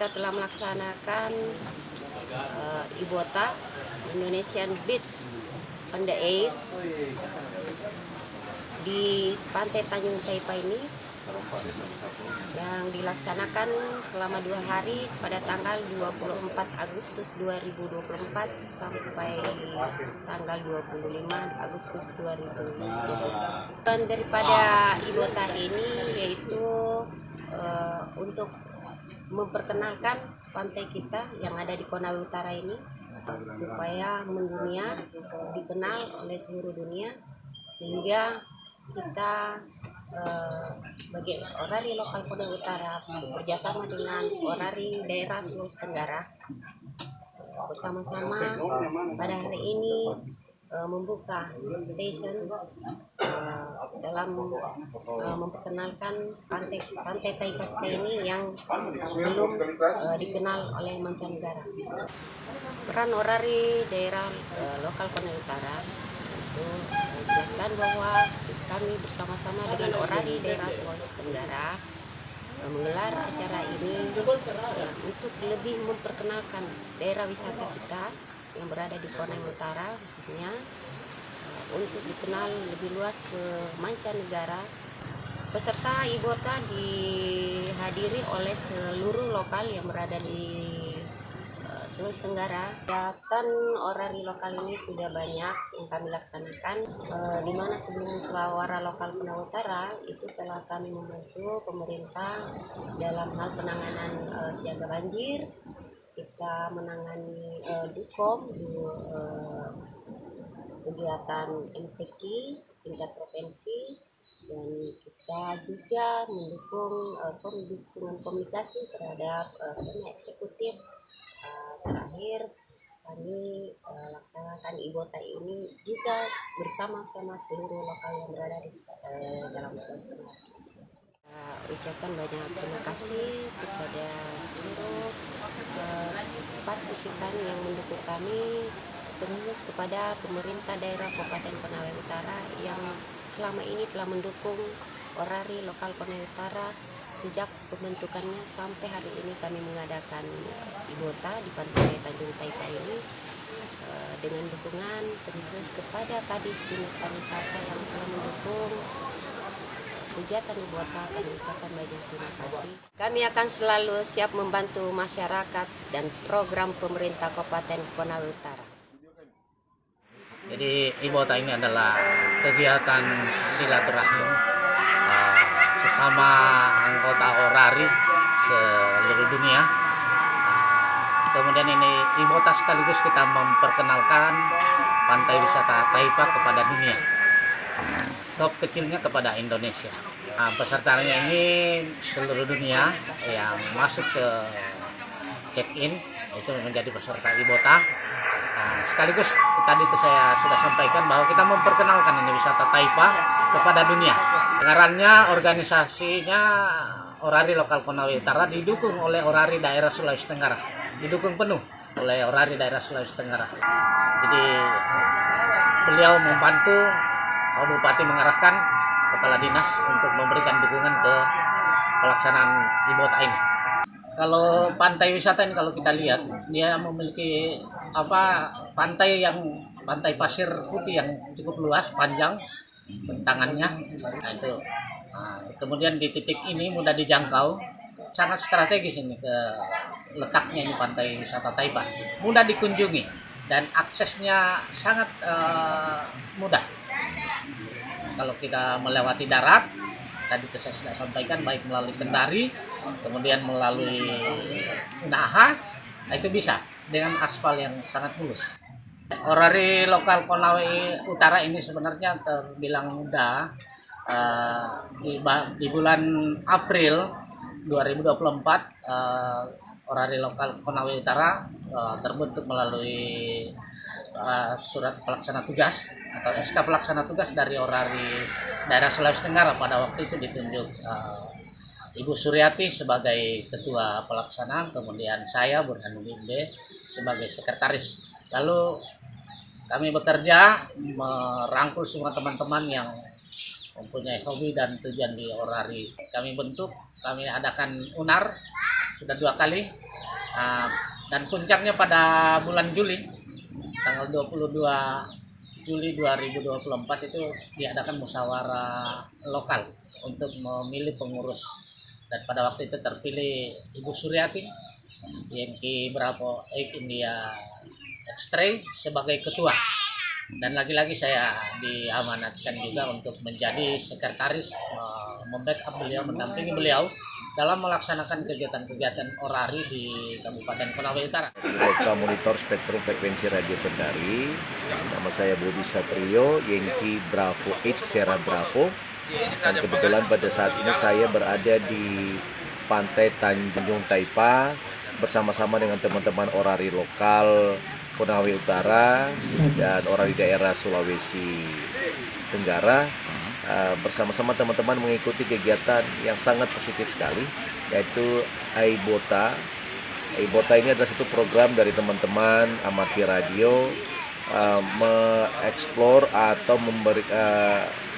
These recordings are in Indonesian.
kita telah melaksanakan IBOTA Indonesian Beach on the 8th di Pantai Tanjung Taipa ini, yang dilaksanakan selama 2 hari pada tanggal 24 Agustus 2024 sampai tanggal 25 Agustus 2024. Dan daripada IBOTA ini yaitu untuk memperkenalkan pantai kita yang ada di Konawe Utara ini supaya mendunia, dikenal oleh seluruh dunia, sehingga kita bagi orari lokal Konawe Utara bekerjasama dengan orari daerah Sulawesi Tenggara bersama-sama pada hari ini membuka station dalam memperkenalkan pantai Taipa ini yang belum dikenal oleh mancanegara. Peran orari daerah lokal Konawe Utara itu menjelaskan bahwa kami bersama-sama dengan orari daerah Sulawesi Tenggara menggelar acara ini untuk lebih memperkenalkan daerah wisata kita yang berada di Konawe Utara, khususnya untuk dikenal lebih luas ke mancanegara. Peserta IBOTA dihadiri oleh seluruh lokal yang berada di Sulawesi Tenggara. Kegiatan orari lokal ini sudah banyak yang kami laksanakan, di mana sebelum musyawarah lokal Konawe Utara itu telah kami membantu pemerintah dalam hal penanganan siaga banjir. Kita menangani Dukom, kegiatan MTQ tingkat provinsi, dan kita juga mendukung dukungan komunikasi terhadap eksekutif. Terakhir kami laksanakan IBOTA ini juga bersama-sama seluruh lokal yang berada di dalam Sulawesi Tenggara. Ucapkan banyak terima kasih kepada seluruh partisipan yang mendukung kami, terus kepada pemerintah daerah Kabupaten Konawe Utara yang selama ini telah mendukung orari lokal Konawe Utara sejak pembentukannya sampai hari ini kami mengadakan IBOTA di Pantai Tanjung Taipa ini dengan dukungan terkhusus kepada Kadis Dinas Pariwisata yang telah mendukung kegiatan IBOTA. Kami ucapkan banyak terima kasih. Kami akan selalu siap membantu masyarakat dan program pemerintah Kabupaten Konawe Utara. Jadi IBOTA ini adalah kegiatan silaturahim sesama anggota orari seluruh dunia. Kemudian ini IBOTA sekaligus kita memperkenalkan pantai wisata Taipa kepada dunia, top kecilnya kepada Indonesia. Pesertanya ini seluruh dunia yang masuk ke check-in itu menjadi peserta IBOTA. Sekaligus tadi itu saya sudah sampaikan bahwa kita memperkenalkan ini wisata Taipa kepada dunia. Dengarannya organisasinya orari lokal Konawe Utara didukung oleh orari daerah Sulawesi Tenggara, didukung penuh oleh orari daerah Sulawesi Tenggara. Jadi beliau membantu, Bupati mengarahkan kepala dinas untuk memberikan dukungan ke pelaksanaan IBOTA ini. Kalau pantai wisata ini kalau kita lihat dia memiliki pantai pasir putih yang cukup luas, panjang bentangannya. Kemudian di titik ini mudah dijangkau, sangat strategis ini ke letaknya ini pantai wisata Taipa, mudah dikunjungi dan aksesnya sangat mudah. Kalau kita melewati darat, tadi saya sudah sampaikan, baik melalui Kendari, kemudian melalui Unaha, itu bisa dengan aspal yang sangat mulus. Orari lokal Konawe Utara ini sebenarnya terbilang mudah. Di bulan April 2024 orari lokal Konawe Utara terbentuk melalui surat pelaksana tugas atau SK pelaksana tugas dari orari daerah Sulawesi Tenggara. Pada waktu itu ditunjuk Ibu Suryati sebagai ketua pelaksana, kemudian saya Burhanuddin B sebagai sekretaris. Lalu kami bekerja merangkul semua teman-teman yang mempunyai hobi dan tujuan di orari. Kami bentuk, kami adakan UNAR, sudah 2 kali. Dan puncaknya pada bulan Juli, tanggal 22 Juli 2024 itu diadakan musyawarah lokal untuk memilih pengurus. Dan pada waktu itu terpilih Ibu Suryati, Yengki Bravo 8 India X-Ray sebagai ketua. Dan lagi-lagi saya diamanatkan juga untuk menjadi sekretaris, membackup beliau, mendampingi beliau dalam melaksanakan kegiatan-kegiatan orari di Kabupaten Konawe Utara. Direktur Monitor Spektrum Frekuensi Radio Kendari. Nama saya Bobi Satrio, Yengki Bravo 8 Sierra Bravo. Dan kebetulan pada saat ini saya berada di Pantai Tanjung Taipa bersama-sama dengan teman-teman orari lokal Konawe Utara dan orari daerah Sulawesi Tenggara. Bersama-sama teman-teman mengikuti kegiatan yang sangat positif sekali, yaitu AIBOTA. AIBOTA ini adalah satu program dari teman-teman amati radio mengeksplor atau memberi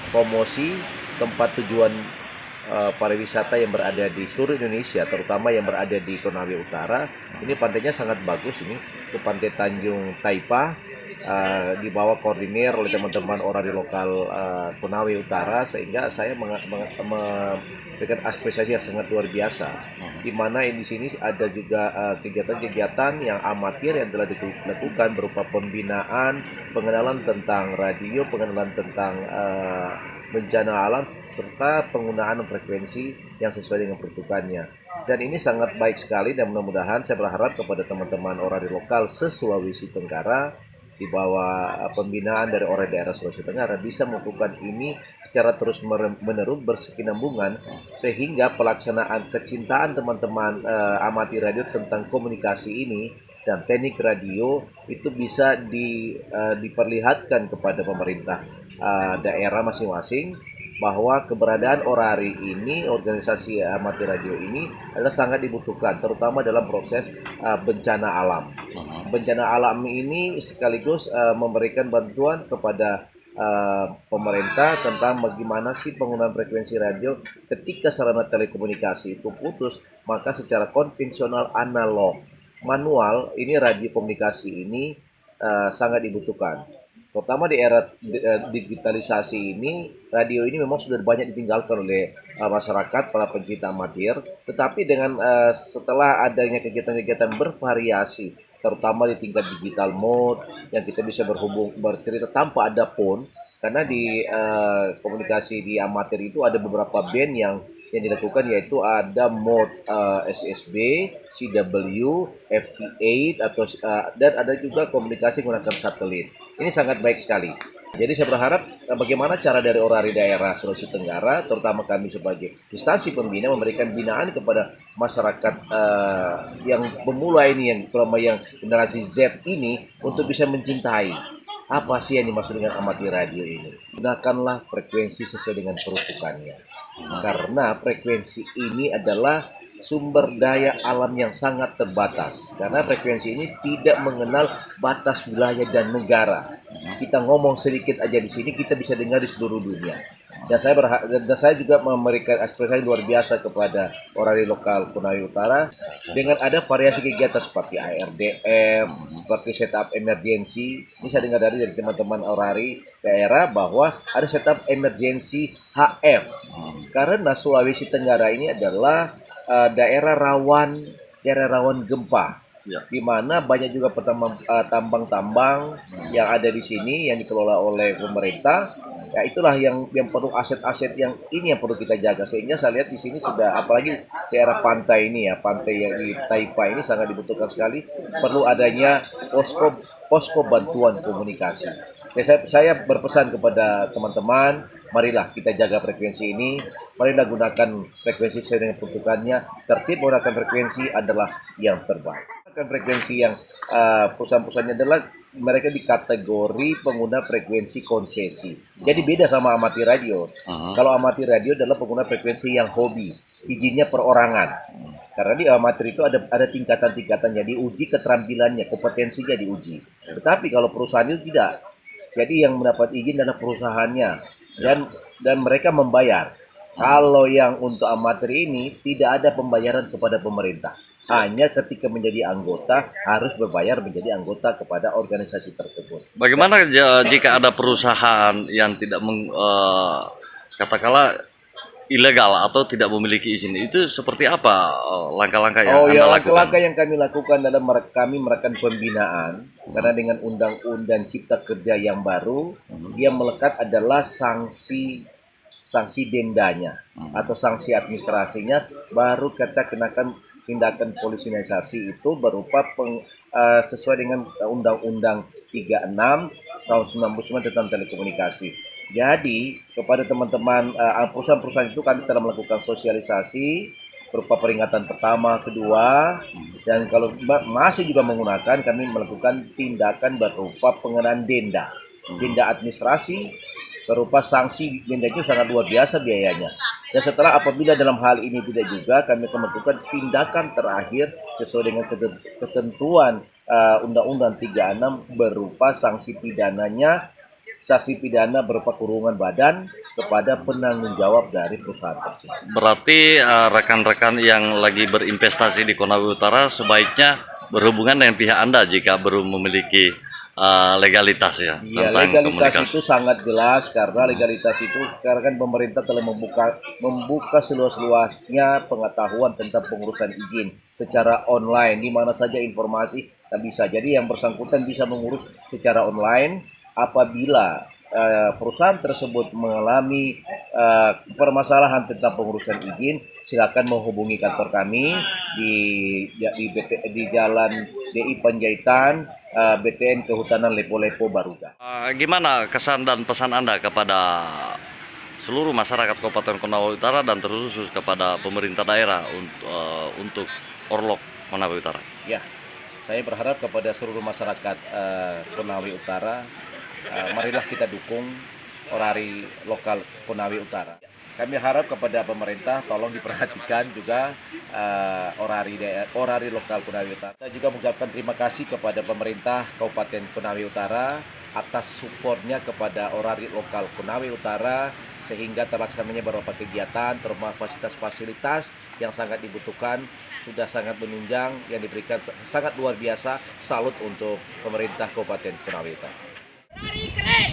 promosi tempat tujuan pariwisata yang berada di seluruh Indonesia, terutama yang berada di Konawe Utara. Ini pantainya sangat bagus, ini ke Pantai Tanjung Taipa, dibawa koordinir oleh teman-teman orari lokal Konawe Utara, sehingga saya memberikan apresiasi yang sangat luar biasa. Di mana di sini ada juga kegiatan-kegiatan yang amatir yang telah dilakukan berupa pembinaan, pengenalan tentang radio, pengenalan tentang bencana alam, serta penggunaan frekuensi yang sesuai dengan peruntukannya. Dan ini sangat baik sekali, dan mudah-mudahan saya berharap kepada teman-teman orari lokal se-Sulawesi Tenggara di bawah pembinaan dari orari daerah Sulawesi Tenggara bisa melakukan ini secara terus-menerus berkesinambungan, sehingga pelaksanaan kecintaan teman-teman amati radio tentang komunikasi ini dan teknik radio itu bisa diperlihatkan kepada pemerintah daerah masing-masing, bahwa keberadaan orari ini, organisasi amati radio ini adalah sangat dibutuhkan, terutama dalam proses bencana alam. Bencana alam ini sekaligus memberikan bantuan kepada pemerintah tentang bagaimana sih penggunaan frekuensi radio ketika sarana telekomunikasi itu putus, maka secara konvensional, analog, manual, ini radio komunikasi ini sangat dibutuhkan. Terutama di era digitalisasi ini, radio ini memang sudah banyak ditinggalkan oleh masyarakat, para pencinta amatir. Tetapi dengan setelah adanya kegiatan-kegiatan bervariasi, terutama di tingkat digital mode, yang kita bisa bercerita tanpa ada phone, karena di komunikasi di amatir itu ada beberapa band yang dilakukan, yaitu ada mode SSB, CW, FT8 dan ada juga komunikasi menggunakan satelit. Ini sangat baik sekali. Jadi saya berharap bagaimana cara dari orari daerah Sulawesi Tenggara, terutama kami sebagai instansi pembina, memberikan binaan kepada masyarakat yang pemula ini, yang terutama yang generasi Z ini, untuk bisa mencintai apa sih yang dimaksud dengan amati radio ini. Gunakanlah frekuensi sesuai dengan peruntukannya, karena frekuensi ini adalah sumber daya alam yang sangat terbatas, karena frekuensi ini tidak mengenal batas wilayah dan negara. Kita ngomong sedikit aja di sini, kita bisa dengar di seluruh dunia. Dan saya juga memberikan apresiasi luar biasa kepada orari lokal Konawe Utara dengan ada variasi kegiatan seperti ARDM, seperti setup emergency. Ini saya dengar dari teman-teman orari daerah bahwa ada setup emergency HF, karena Sulawesi Tenggara ini adalah daerah rawan gempa, di mana banyak juga tambang-tambang yang ada di sini yang dikelola oleh pemerintah. Ya, itulah yang perlu aset-aset yang ini yang perlu kita jaga, sehingga saya lihat di sini sudah, apalagi daerah pantai ini ya, pantai yang di Taipa ini sangat dibutuhkan sekali, perlu adanya posko bantuan komunikasi. Saya berpesan kepada teman-teman, marilah kita jaga frekuensi ini, marilah gunakan frekuensi sesuai dengan peruntukannya. Tertib menggunakan frekuensi adalah yang terbaik. Frekuensi yang perusahaan-perusahaannya adalah mereka di kategori pengguna frekuensi konsesi. Jadi beda sama amati radio. Kalau amati radio adalah pengguna frekuensi yang hobi, izinnya perorangan. Karena di amatir itu ada tingkatan-tingkatannya, diuji keterampilannya, kompetensinya diuji. Tetapi kalau perusahaan itu tidak. Jadi yang mendapat izin adalah perusahaannya, dan mereka membayar. Kalau yang untuk amatir ini tidak ada pembayaran kepada pemerintah. Hanya ketika menjadi anggota harus berbayar menjadi anggota kepada organisasi tersebut. Bagaimana jika ada perusahaan yang tidak katakanlah ilegal atau tidak memiliki izin, itu seperti apa langkah-langkah yang Anda lakukan? Langkah-langkah yang kami lakukan adalah kami melakukan pembinaan karena dengan undang-undang Cipta Kerja yang baru dia melekat adalah sanksi dendanya atau sanksi administrasinya, baru kita kenakan tindakan polisialisasi itu berupa sesuai dengan Undang-Undang 36 tahun 99 tentang telekomunikasi. Jadi kepada teman-teman perusahaan-perusahaan itu kami telah melakukan sosialisasi berupa peringatan pertama, kedua, dan kalau masih juga menggunakan, kami melakukan tindakan berupa pengenaan denda administrasi berupa sanksi. Denda itu sangat luar biasa biayanya. Dan setelah apabila dalam hal ini tidak juga, kami akan melakukan tindakan terakhir sesuai dengan ketentuan Undang-Undang 36 berupa sanksi pidana berupa kurungan badan kepada penanggung jawab dari perusahaan tersebut. Berarti rekan-rekan yang lagi berinvestasi di Konawe Utara sebaiknya berhubungan dengan pihak Anda jika belum memiliki legalitas ya, ya tentang legalitas komunikasi. itu sangat jelas karena legalitas itu karena kan pemerintah telah membuka seluas-luasnya pengetahuan tentang pengurusan izin secara online, di mana saja informasi bisa. Jadi yang bersangkutan bisa mengurus secara online. Apabila perusahaan tersebut mengalami permasalahan tentang pengurusan izin, silakan menghubungi kantor kami di Jalan DI Panjaitan, BTN Kehutanan Lepo-Lepo, Baruga. Gimana kesan dan pesan Anda kepada seluruh masyarakat Kabupaten Konawe Utara dan terkhusus kepada pemerintah daerah untuk Orlok Konawe Utara? Ya, saya berharap kepada seluruh masyarakat Konawe Utara, marilah kita dukung orari lokal Konawe Utara. Kami harap kepada pemerintah tolong diperhatikan juga orari lokal Konawe Utara. Saya juga mengucapkan terima kasih kepada pemerintah Kabupaten Konawe Utara atas supportnya kepada orari lokal Konawe Utara sehingga terlaksananya beberapa kegiatan terutama fasilitas-fasilitas yang sangat dibutuhkan sudah sangat menunjang yang diberikan sangat luar biasa. Salut untuk pemerintah Kabupaten Konawe Utara. Keren.